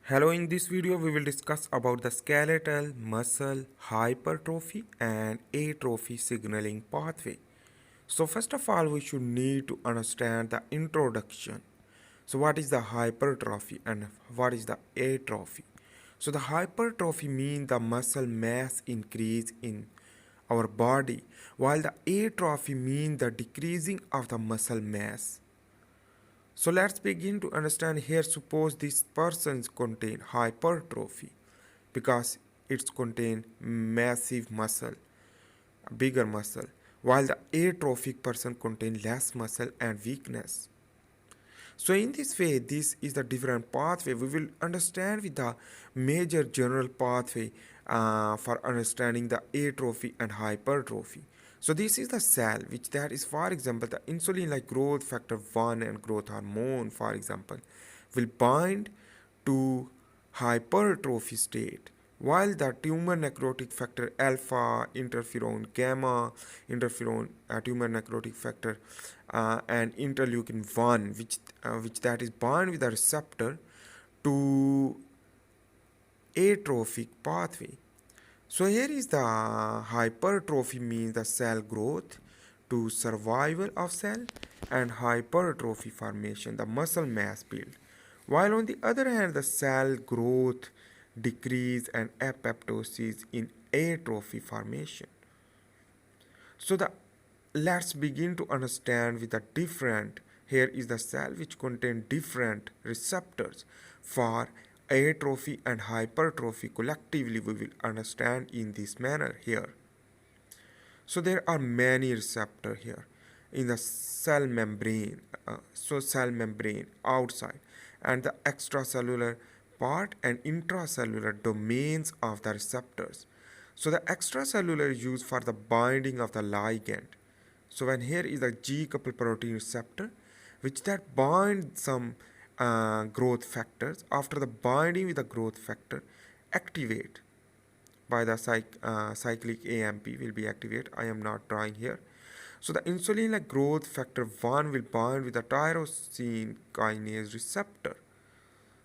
Hello, in this video we will discuss about the skeletal muscle hypertrophy and atrophy signaling pathway. So first of all we should need to understand the introduction. So what is the hypertrophy and what is the atrophy? So the hypertrophy means the muscle mass increase in our body, while the atrophy means the decreasing of the muscle mass. So let's begin to understand here. Suppose these persons contain hypertrophy because it's contain massive muscle, bigger muscle, while the atrophic person contain less muscle and weakness. So in this way, this is the different pathway. We will understand with the major general pathway for understanding the atrophy and hypertrophy. So this is the cell which that is, for example, the insulin like growth factor 1 and growth hormone, for example, will bind to hypertrophy state, while the tumor necrotic factor alpha, interferon gamma, interferon tumor necrotic factor and interleukin 1 which that is bound with the receptor to atrophic pathway. So here is the hypertrophy means the cell growth to survival of cell, and hypertrophy formation the muscle mass build, while on the other hand the cell growth decrease and apoptosis in atrophy formation. So the let's begin to understand with the different. Here is the cell which contain different receptors for atrophy and hypertrophy. Collectively we will understand in this manner here. So there are many receptors here in the cell membrane, cell membrane outside, and the extracellular part and intracellular domains of the receptors. So the extracellular is used for the binding of the ligand. So when here is a G coupled protein receptor, which that bind some growth factors. After the binding with the growth factor, activate by the cyclic AMP will be activated. I am not drawing here. So the insulin like growth factor 1 will bind with the tyrosine kinase receptor.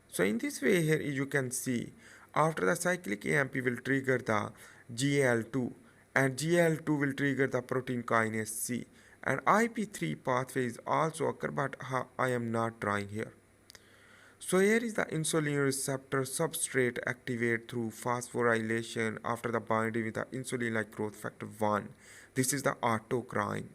So in this way here you can see after the cyclic AMP will trigger the GL2, and GL2 will trigger the protein kinase C, and IP3 pathway is also occur, but I am not drawing here. So here is the insulin receptor substrate activate through phosphorylation after the binding with the insulin like growth factor 1. This is the autocrine.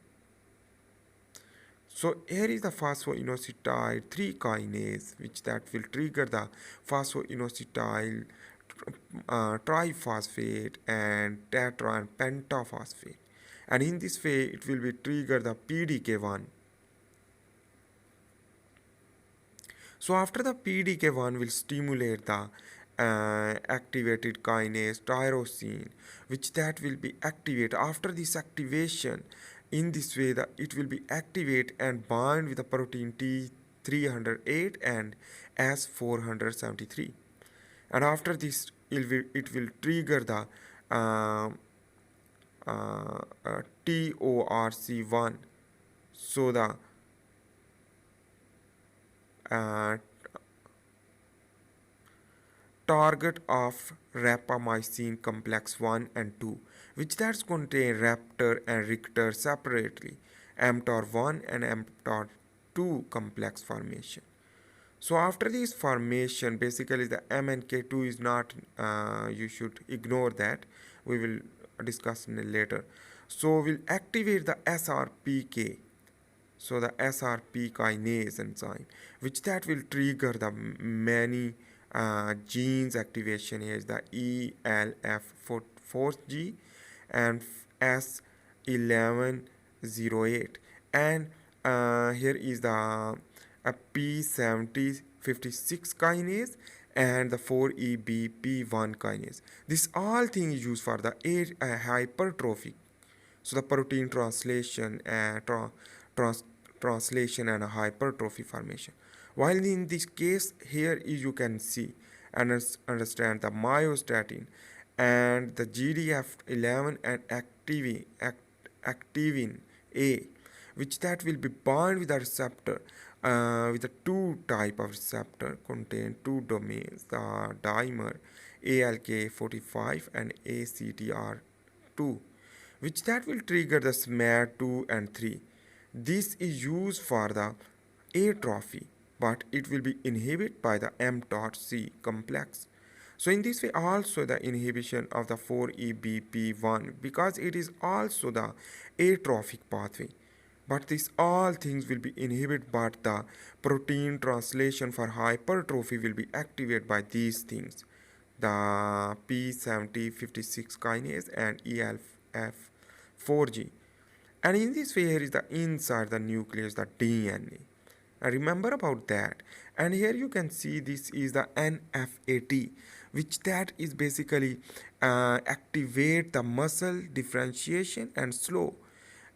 So here is the phosphoinositide 3 kinase which that will trigger the phosphoinositide triphosphate and tetra and pentaphosphate, and in this way it will be trigger the PDK1. So after the PDK1 will stimulate the activated kinase tyrosine, which that will be activated. After this activation, in this way it will be activate and bind with the protein T308 and S473, and after this it will trigger the uh, TORC1. So the uh, target of rapamycin complex 1 and 2, which that's contain Raptor and Richter separately, mTOR1 and mTOR2 complex formation. So after this formation, basically the MNK2 is not, you should ignore that. We will discuss later. So we'll activate the SRPK. So the SRP kinase enzyme, which that will trigger the many genes activation. Here is the ELF4G and S1108, and here is the P7056 kinase and the 4EBP1 kinase. This all thing is used for the hypertrophy. So the protein translation and translation and hypertrophy formation. While in this case here is you can see and understand the myostatin and the GDF11 and activin A, which that will be bound with the receptor with the two type of receptor contain two domains, the dimer ALK45 and ACTR2, which that will trigger the SMAD2 and 3. This is used for the atrophy, but it will be inhibited by the mTORC complex. So in this way also the inhibition of the 4EBP1, because it is also the atrophic pathway. But these all things will be inhibited, but the protein translation for hypertrophy will be activated by these things, the P7056 kinase and ELF4G. And in this way here is the inside the nucleus, the DNA. Remember about that. And here you can see this is the NFAT, which that is basically activate the muscle differentiation and slow,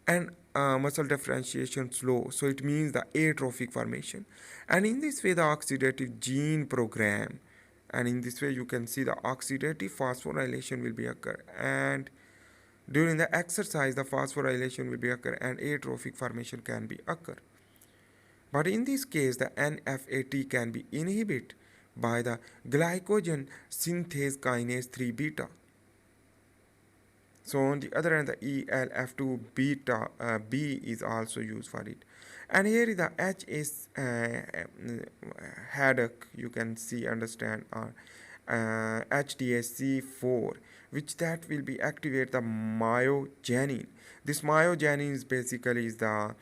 and muscle differentiation slow, so it means the atrophic formation. And in this way the oxidative gene program, and in this way you can see the oxidative phosphorylation will be occur, and during the exercise the phosphorylation will be occur and atrophic formation can be occur. But in this case the NFAT can be inhibited by the glycogen synthase kinase 3 beta. So on the other hand, the ELF2 beta B is also used for it. And here is the HS headache, you can see, understand, HDAC4, which that will be activate the myogenin. This myogenin is basically is the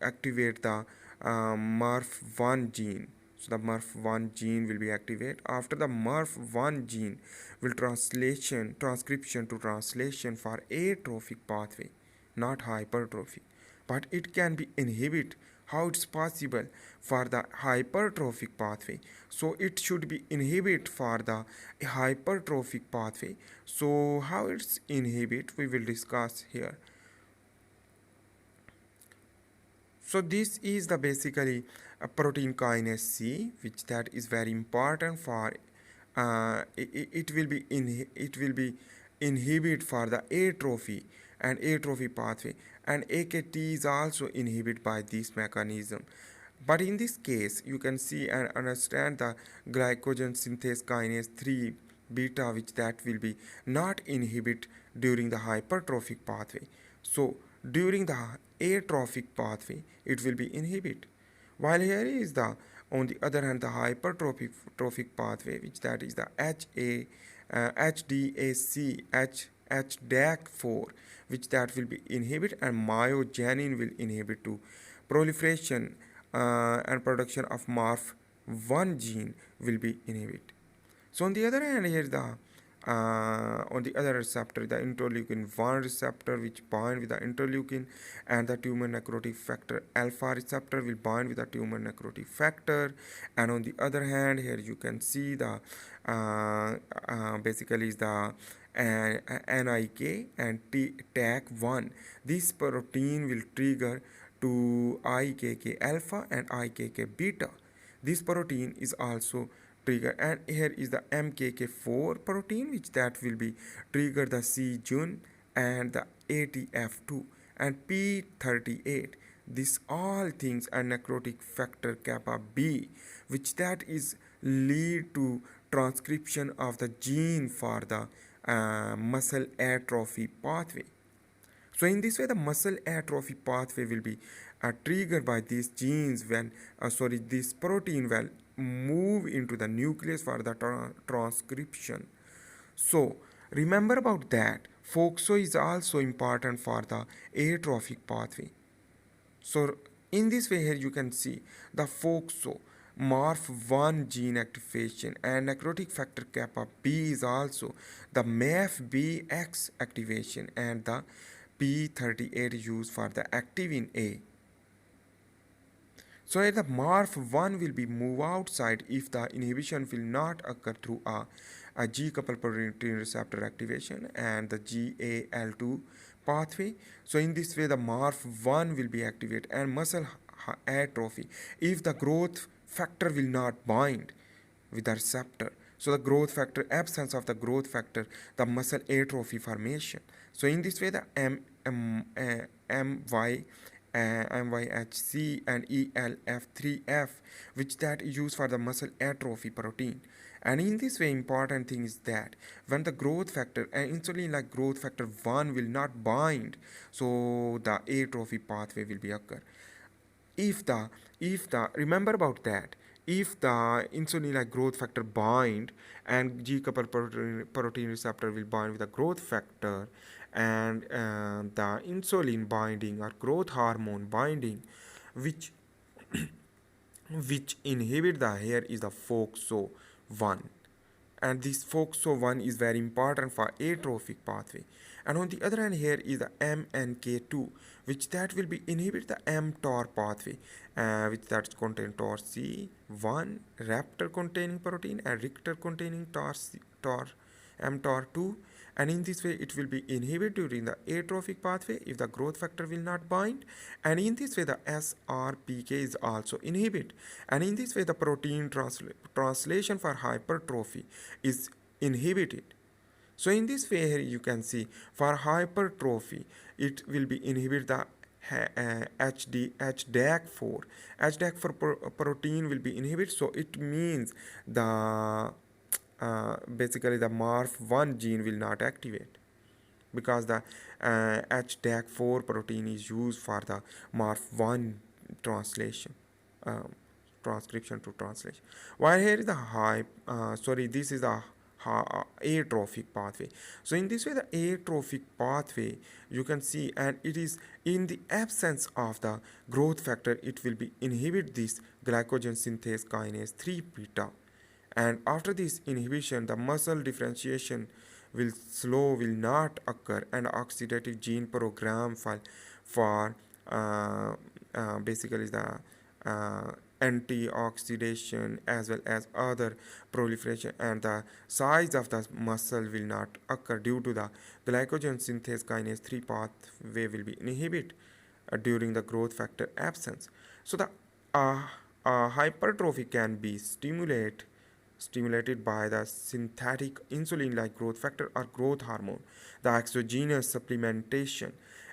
activate the MRF1 gene. So the MRF1 gene will be activated. After the MRF1 gene will transcription to translation for atrophic pathway, not hypertrophy. But it can be inhibit. How it's possible for the hypertrophic pathway? So it should be inhibit for the hypertrophic pathway. So how it's inhibit we will discuss here. So this is the basically a protein kinase C, which that is very important for it will be inhibit for the atrophy and atrophy pathway, and AKT is also inhibited by this mechanism. But in this case you can see and understand the glycogen synthase kinase 3 beta, which that will be not inhibit during the hypertrophic pathway. So during the atrophic pathway it will be inhibit, while here is the on the other hand the hypertrophic pathway, which that is the HDAC-HDAC4, which that will be inhibit, and myogenin will inhibit to proliferation and production of MRF1 gene will be inhibit. So on the other hand, here the on the other receptor, the interleukin 1 receptor, which bind with the interleukin, and the tumor necrotic factor alpha receptor will bind with the tumor necrotic factor. And on the other hand, here you can see the basically is the NIK and TAC1. This protein will trigger to IKK alpha and IKK beta. This protein is also trigger, and here is the MKK4 protein, which that will be trigger the CJUN and the ATF2 and P38. This all things are necrotic factor kappa B, which that is lead to transcription of the gene for the muscle atrophy pathway. So in this way the muscle atrophy pathway will be triggered by these genes when this protein will move into the nucleus for the transcription. So remember about that. FOXO is also important for the atrophic pathway. So in this way here you can see the FOXO MARF1 gene activation and necrotic factor kappa B is also the MAFBX activation, and the P38 used for the activin A. So the MARF1 will be move outside if the inhibition will not occur through a G-coupled protein receptor activation and the GAL2 pathway. So in this way the MARF1 will be activated and muscle atrophy if the growth factor will not bind with the receptor. So the growth factor, absence of the growth factor, the muscle atrophy formation. So in this way the MYHC and ELF3F, which that is used for the muscle atrophy protein. And in this way, important thing is that when the growth factor and insulin like growth factor 1 will not bind, so the atrophy pathway will be occur. If the remember about that, if the insulin like growth factor bind and G coupled protein receptor will bind with the growth factor, and the insulin binding or growth hormone binding, which inhibit the hair is the FOXO1, and this FOXO1 is very important for atrophic pathway. And on the other hand, here is the MNK2, which that will be inhibit the mTOR pathway, which that contain TOR C1 raptor containing protein and Richter containing TOR mTOR2. And in this way it will be inhibited during the atrophic pathway if the growth factor will not bind, and in this way the SRPK is also inhibited, and in this way the protein translation for hypertrophy is inhibited. So in this way here you can see for hypertrophy it will be inhibit the HDAC4. HDAC4 protein will be inhibited, so it means the basically the MARF1 gene will not activate, because the HDAC4 protein is used for the MARF1 translation, um, transcription to translation. While here is the this is the atrophic pathway. So in this way the atrophic pathway you can see, and it is in the absence of the growth factor it will be inhibit this glycogen synthase kinase 3 beta, and after this inhibition the muscle differentiation will not occur, and oxidative gene program for basically the uh, antioxidation as well as other proliferation, and the size of the muscle will not occur due to the glycogen synthase kinase 3 pathway will be inhibited during the growth factor absence. So the uh, hypertrophy can be stimulated by the synthetic insulin like growth factor or growth hormone, the exogenous supplementation,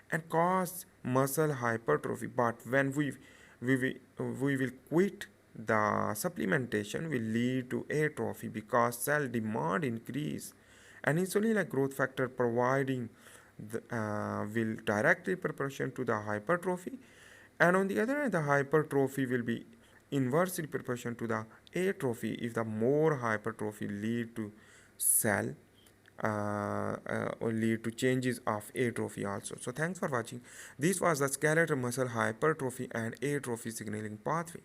and cause muscle hypertrophy. But when we will quit the supplementation will lead to atrophy because cell demand increase, and insulin like growth factor providing will directly proportion to the hypertrophy, and on the other hand the hypertrophy will be inversely proportion to the atrophy if the more hypertrophy lead to cell or lead to changes of atrophy also. So thanks for watching. This was the skeletal muscle hypertrophy and atrophy signaling pathway.